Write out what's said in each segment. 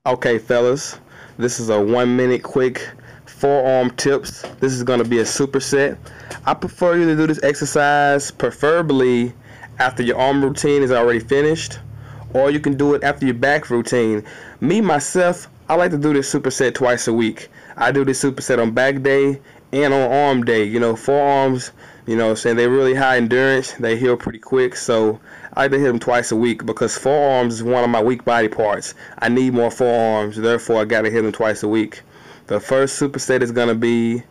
Okay, fellas, this is a 1-minute quick forearm tips. This is going to be a superset. I prefer you to do this exercise preferably after your arm routine is already finished, or you can do it after your back routine. Me, myself, I like to do this superset twice a week. I do this superset on back day and on arm day. You know, forearms, you know what I'm saying, they're really high endurance. They heal pretty quick, so I like to hit them twice a week because forearms is one of my weak body parts. I need more forearms, therefore I got to hit them twice a week. The first superset is going to be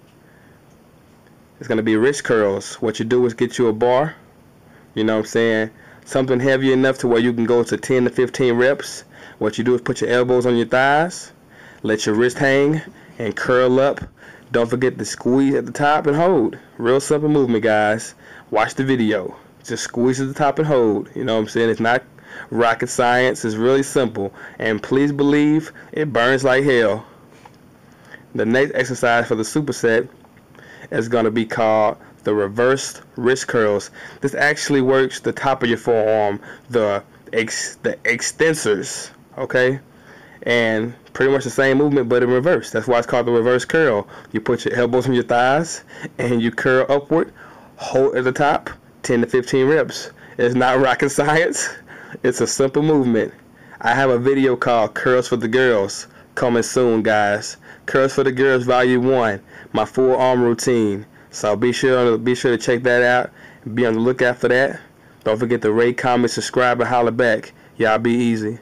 wrist curls. What you do is get you a bar, you know what I'm saying, something heavy enough to where you can go to 10 to 15 reps. What you do is put your elbows on your thighs, let your wrist hang, and curl up. Don't forget to squeeze at the top and hold. Real simple movement, guys. Watch the video. Just squeeze at the top and hold. You know what I'm saying? It's not rocket science. It's really simple. And please believe it burns like hell. The next exercise for the superset is going to be called the reversed wrist curls. This actually works the top of your forearm, the extensors, okay? And pretty much the same movement but in reverse. That's why it's called the reverse curl. You put your elbows on your thighs and you curl upward, hold at the top, 10 to 15 reps. It's not rocket science. It's a simple movement. I have a video called Curls for the Girls coming soon, guys. Curls for the Girls Volume 1, my full arm routine. So be sure to check that out and be on the lookout for that. Don't forget to rate, comment, subscribe, and holler back. Y'all be easy.